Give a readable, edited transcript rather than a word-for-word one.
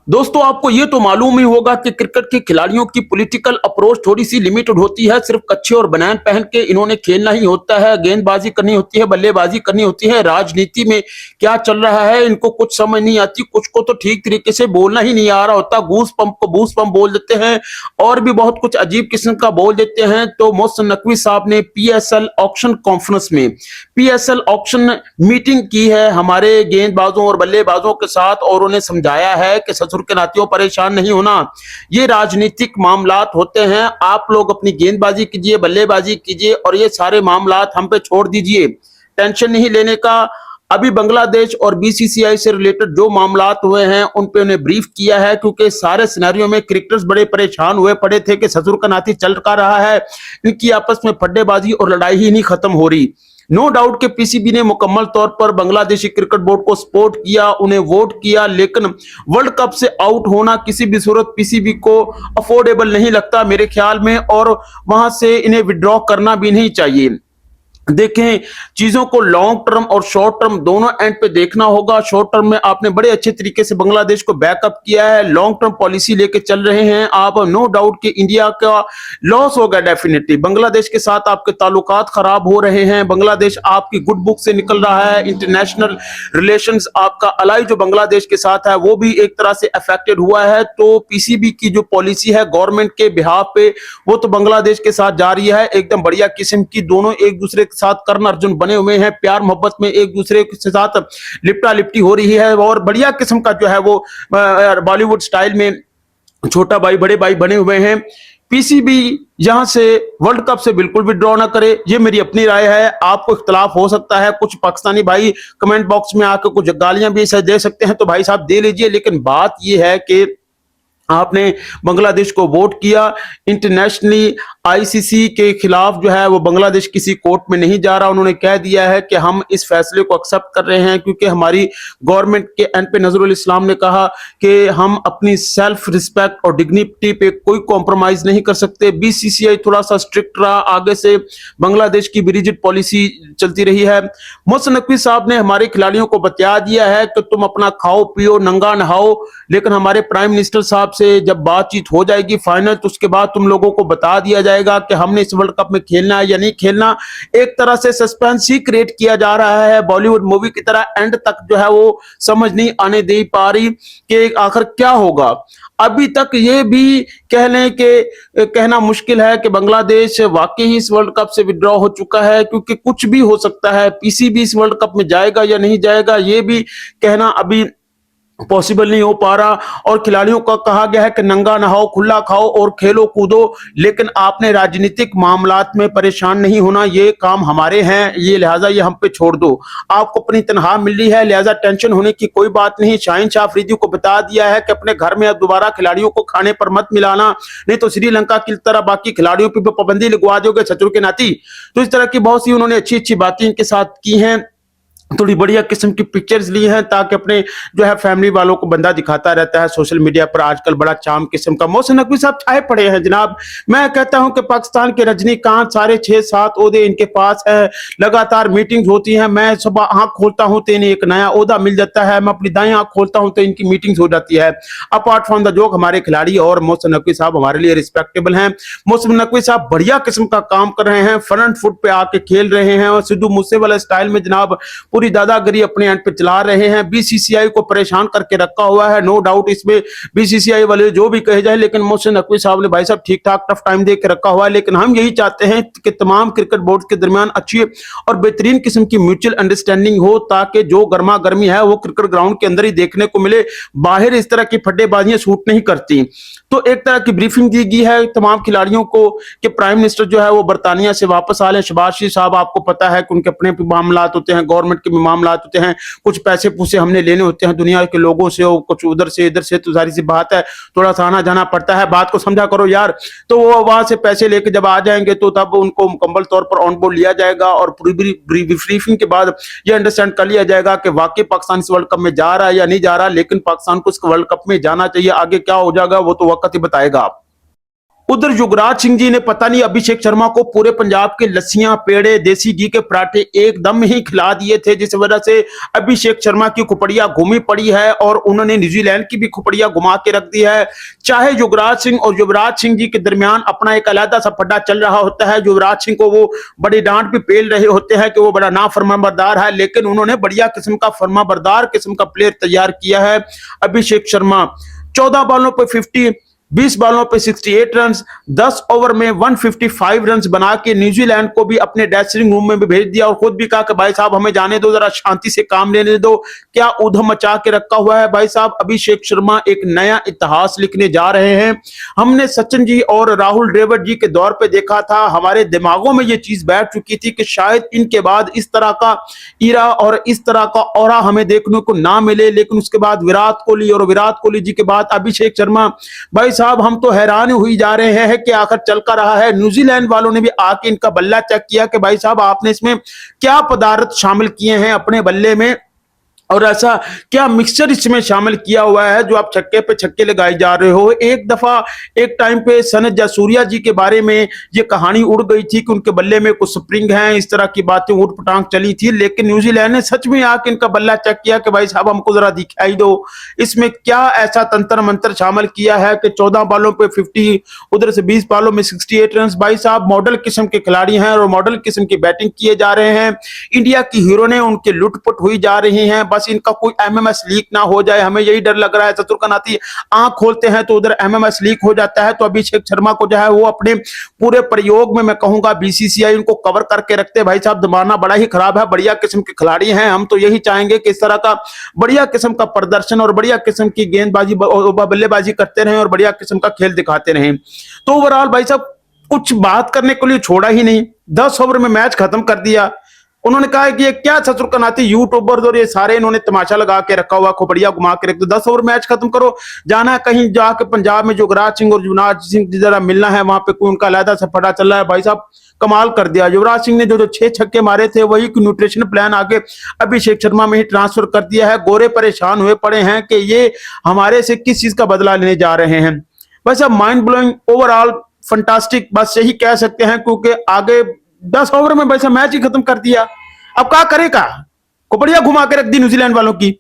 दोस्तों आपको ये तो मालूम ही होगा कि क्रिकेट के खिलाड़ियों की पॉलिटिकल अप्रोच थोड़ी सी लिमिटेड होती है। सिर्फ कच्छे और बनियान पहन के इन्होंने खेलना ही होता है, गेंदबाजी करनी होती है, बल्लेबाजी करनी होती है। राजनीति में क्या चल रहा है इनको कुछ समझ नहीं आती। कुछ को तो ठीक तरीके से बोलना ही नहीं आ रहा होता, गूस पंप को बूस पंप बोल देते हैं और भी बहुत कुछ अजीब किस्म का बोल देते हैं। तो मोहसिन नकवी साहब ने पीएसएल ऑक्शन कॉन्फ्रेंस में पीएसएल ऑक्शन मीटिंग की है हमारे गेंदबाजों और बल्लेबाजों के साथ और उन्हें समझाया है कि ससुर के नातियों परेशान नहीं होना, ये राजनीतिक मामलात होते हैं। आप लोग अपनी गेंदबाजी कीजिए, बल्लेबाजी कीजिए और ये सारे मामलात हम पे छोड़ दीजिए, टेंशन नहीं लेने का। अभी बांग्लादेश और बीसीसीआई से रिलेटेड जो मामलात हुए हैं उन पे उन्हें ब्रीफ किया है, क्योंकि सारे सिनेरियो में क्रिकेटर्स बड़े परेशान हुए पड़े थे कि ससुर का नाती चल का रहा है, इनकी आपस में फड्डेबाजी और लड़ाई ही नहीं खत्म हो रही। नो डाउट के पीसीबी ने मुकम्मल तौर पर बांग्लादेशी क्रिकेट बोर्ड को सपोर्ट किया, उन्हें वोट किया, लेकिन वर्ल्ड कप से आउट होना किसी भी सूरत पीसीबी को अफोर्डेबल नहीं लगता मेरे ख्याल में, और वहां से इन्हें विड्रॉ करना भी नहीं चाहिए। देखें, चीजों को लॉन्ग टर्म और शॉर्ट टर्म दोनों एंड पे देखना होगा। शॉर्ट टर्म में आपने बड़े अच्छे तरीके से बांग्लादेश को बैकअप किया है, लॉन्ग टर्म पॉलिसी लेके चल रहे हैं आप। नो डाउट कि इंडिया का लॉस होगा डेफिनेटली, बांग्लादेश के साथ आपके ताल्लुकात खराब हो रहे हैं, बांग्लादेश आपकी गुड बुक से निकल रहा है, इंटरनेशनल रिलेशंस आपका अलाई जो बांग्लादेश के साथ है वो भी एक तरह से अफेक्टेड हुआ है। तो पीसीबी की जो पॉलिसी है गवर्नमेंट के बिहाफ पे वो तो बांग्लादेश के साथ जा रही है एकदम बढ़िया किस्म की। दोनों एक दूसरे साथ कर्ण अर्जुन बने हुए हैं, प्यार मोहब्बत में एक दूसरे के साथ लिपटा लिपटी हो रही है और बढ़िया किस्म का जो है वो बॉलीवुड स्टाइल में छोटा भाई बड़े भाई बने हुए हैं। पीसीबी यहां से वर्ल्ड कप से बिल्कुल भी ड्रॉ ना करे, ये मेरी अपनी राय है। आपको इख्तलाफ हो सकता है, कुछ पाकिस्तानी भाई कमेंट बॉक्स में आकर कुछ गालियां भी दे सकते हैं, तो भाई साहब दे लीजिए, लेकिन बात यह है कि आपने बांग्लादेश को वोट किया। इंटरनेशनली आईसीसी के खिलाफ जो है वो बांग्लादेश किसी कोर्ट में नहीं जा रहा। उन्होंने कह दिया है कि हम इस फैसले को एक्सेप्ट कर रहे हैं, क्योंकि हमारी गवर्नमेंट के एंड पे नजरुल इस्लाम ने कहा कि हम अपनी सेल्फ रिस्पेक्ट और डिग्निटी पे कोई कॉम्प्रोमाइज नहीं कर सकते। बीसीसीआई थोड़ा सा स्ट्रिक्ट रहा, आगे से बांग्लादेश की भी रिजिड पॉलिसी चलती रही है। मोहसिन नकवी साहब ने हमारे खिलाड़ियों को बता दिया है कि तुम अपना खाओ पियो नंगा नहाओ, लेकिन हमारे प्राइम मिनिस्टर साहब से जब बातचीत हो जाएगी फाइनल तो उसके बाद तुम लोगों को बता दिया जाएगा कि हमने इस वर्ल्ड कप में खेलना है या नहीं खेलना। एक तरह से सस्पेंस ही क्रिएट किया जा रहा है बॉलीवुड मूवी की तरह, एंड तक जो है वो समझ नहीं आने दे पा रही कि आखिर क्या होगा। अभी तक ये भी कह लें कि कहना मुश्किल है कि बांग्लादेश वाकई ही इस वर्ल्ड कप से विड्रॉ हो चुका है, क्योंकि कुछ भी हो सकता है। पीसीबी इस वर्ल्ड कप में जाएगा या नहीं जाएगा ये भी कहना अभी पॉसिबल नहीं हो पा रहा। और खिलाड़ियों का कहा गया है कि नंगा नहाओ, खुला खाओ और खेलो कूदो, लेकिन आपने राजनीतिक मामलात में परेशान नहीं होना, ये काम हमारे हैं, ये लिहाजा ये हम पे छोड़ दो। आपको अपनी तनख्वाह मिल रही है, लिहाजा टेंशन होने की कोई बात नहीं। शाहीन शाह अफरीदी को बता दिया है कि अपने घर में अब दोबारा खिलाड़ियों को खाने पर मत मिलाना, नहीं तो श्रीलंका की तरह बाकी खिलाड़ियों पर पाबंदी लगवा दोगे सचुर के नाती। तो इस तरह की बहुत सी उन्होंने अच्छी अच्छी बातें इनके साथ की हैं, थोड़ी बढ़िया किस्म की पिक्चर्स ली हैं, ताकि अपने जो है फैमिली वालों को बंदा दिखाता रहता है सोशल मीडिया पर आजकल बड़ा चाम किस्म का। मोहसिन नकवी साहब छाए पड़े हैं जनाब। मैं कहता हूं कि पाकिस्तान के रजनीकांत सारे 6-7 ओहदे इनके पास है, लगातार मीटिंग्स होती हैं। मैं सुबह आंख खोलता हूं तो इन्हें एक नया ओहदा मिल जाता है, मैं अपनी दाएं आंख खोलता हूं तो इनकी मीटिंग्स हो जाती है। अपार्ट फ्रॉम द जोक हमारे खिलाड़ी और मोहसिन नकवी साहब हमारे लिए रिस्पेक्टेबल हैं। मोहसिन नकवी साहब बढ़िया किस्म का काम कर रहे हैं, फ्रंट फुट पे आके खेल रहे हैं और सिद्धू मूसेवाला स्टाइल में जनाब पूरी दादागिरी अपने एंड पे चला रहे हैं। बीसीसीआई को परेशान करके रखा हुआ है, नो डाउट इसमें बीसीसीआई वाले जो भी कहे जाए, लेकिन मोहसिन नकवी साहब ने भाई साहब ठीक ठाक टफ टाइम दे के रखा हुआ है। लेकिन हम यही चाहते हैं कि तमाम क्रिकेट बोर्ड के दरमियान अच्छी और बेहतरीन किस्म की म्यूचुअल अंडरस्टैंडिंग हो, ताकि जो गर्मा गर्मी है वो क्रिकेट ग्राउंड के अंदर ही देखने को मिले, बाहर इस तरह की फड्डेबाजियां सूट नहीं करती। तो एक तरह की ब्रीफिंग दी गई है तमाम खिलाड़ियों को कि प्राइम मिनिस्टर जो है वो बर्तानिया से वापस आ लें। शहबाज शरीफ साहब आपको पता है कि उनके अपने मामला होते हैं, गवर्नमेंट के भी मामला होते हैं, कुछ पैसे पूसे हमने लेने होते हैं दुनिया के लोगों से और कुछ उधर से इधर से, तो सारी सी बात है, थोड़ा सा आना जाना पड़ता है, बात को समझा करो यार। तो वो वहां से पैसे लेके जब आ जाएंगे तो तब उनको मुकम्मल तौर पर ऑन बोर्ड लिया जाएगा और पूरी ब्रीफिंग के बाद ये अंडरस्टैंड कर लिया जाएगा कि वाकई पाकिस्तान इस वर्ल्ड कप में जा रहा है या नहीं जा रहा। लेकिन पाकिस्तान को इस वर्ल्ड कप में जाना चाहिए, आगे क्या हो जाएगा वो तो वक्त ही बताएगा। उधर युवराज सिंह जी ने पता नहीं अभिषेक शर्मा को पूरे पंजाब के लस्सियां, पेड़े, देसी घी के पराठे एकदम ही खिला दिए थे, जिस वजह से अभिषेक शर्मा की खोपड़ियां घूमी पड़ी है और उन्होंने न्यूजीलैंड की भी खोपड़ियां घुमा के रख दी है। चाहे युवराज सिंह और युवराज सिंह जी के दरमियान अपना एक अलग सा पड्डा चल रहा होता है, युवराज सिंह को वो बड़ी डांट भी पेल रहे होते हैं कि वो बड़ा नाफरमाबरदार है, लेकिन उन्होंने बढ़िया किस्म का फरमाबरदार किस्म का प्लेयर तैयार किया है। अभिषेक शर्मा 14 बॉलों पर 50, 20 बॉलों पे 68 रन, 10 ओवर में 155 रन बना के न्यूजीलैंड को भी अपने ड्रेसिंग रूम में भी भेज दिया और खुद भी कहा कि भाई साहब हमें जाने दो, जरा शांति से काम लेने दो। क्या ऊधम मचा के रखा हुआ है भाई साहब। अभिषेक शर्मा एक नया इतिहास लिखने जा रहे हैं। हमने सचिन जी और राहुल द्रविड़ जी के दौर पे देखा था, हमारे दिमागों में ये चीज बैठ चुकी थी कि शायद इनके बाद इस तरह का इरा और इस तरह का ऑरा हमें देखने को ना मिले, लेकिन उसके बाद विराट कोहली और विराट कोहली जी के बाद अभिषेक शर्मा, भाई साहब हम तो हैरान हुई जा रहे हैं कि आखिर चल कर रहा है। न्यूजीलैंड वालों ने भी आके इनका बल्ला चेक किया कि भाई साहब आपने इसमें क्या पदार्थ शामिल किए हैं अपने बल्ले में, और ऐसा क्या मिक्सचर इसमें शामिल किया हुआ है जो आप छक्के पे छक्के लगाए जा रहे हो। एक दफा एक टाइम पे सनत जयसूर्या जी के बारे में ये कहानी उड़ गई थी कि उनके बल्ले में कुछ स्प्रिंग है, इस तरह की बातें उठ पटांग चली थी, लेकिन न्यूजीलैंड ने सच में आके इनका बल्ला चेक किया कि भाई साहब हमको जरा दिखाई दो इसमें क्या ऐसा तंत्र मंत्र शामिल किया है कि 14 बॉलों पे 50, उधर से 20 बॉलों में 68 रन। भाई साहब मॉडल किस्म के खिलाड़ी हैं और मॉडल किस्म की बैटिंग किए जा रहे हैं। इंडिया की हीरो ने उनके लुटपुट हुई जा रही हैं, बस इनका कोई एमएमएस लीक ना हो जाए, हमें यही डर लग रहा है। चतुरकनाती आंख खोलते हैं तो उधर एमएमएस लीक हो जाता है। तो अभिषेक शर्मा को जो है वो अपने पूरे प्रयोग में मैं कहूंगा बीसीसीआई उनको कवर करके रखते हैं। भाई साहब जमाना बड़ा ही खराब है, बढ़िया किस्म के खिलाड़ी हैं, हम तो यही चाहेंगे कि इस तरह का बढ़िया किस्म का प्रदर्शन और बढ़िया किस्म की गेंदबाजी बल्लेबाजी करते रहें और बढ़िया किस्म का खेल दिखाते रहें। तो ओवरऑल भाई साहब कुछ बात करने के लिए छोड़ा ही नहीं, 10 ओवर में मैच खत्म कर दिया। उन्होंने कहा है कि ये क्या चतुरकनाती यूट्यूबर्स और ये सारे इन्होंने तमाशा लगा के रखा हुआ, खोपड़िया घुमा के रख दो, 10 ओवर मैच खत्म करो। जाना है कहीं जाके पंजाब में युवराज सिंह और युवराज सिंह जरा मिलना है, वहां पे कोई उनका अलहदा सा फटा चल रहा है। भाई साहब कमाल कर दिया, युवराज सिंह ने जो 6 छक्के मारे थे वही न्यूट्रिशन प्लान आगे अभिषेक शर्मा में ही ट्रांसफर कर दिया है। गोरे परेशान हुए पड़े हैं कि ये हमारे से किस चीज का बदला लेने जा रहे हैं। बस अब माइंड ब्लोइंग, ओवरऑल फंटास्टिक, बस यही कह सकते हैं, क्योंकि आगे 10 ओवर में वैसा मैच ही खत्म कर दिया। अब क्या करेगा, खोपड़िया घुमा के रख दी न्यूजीलैंड वालों की।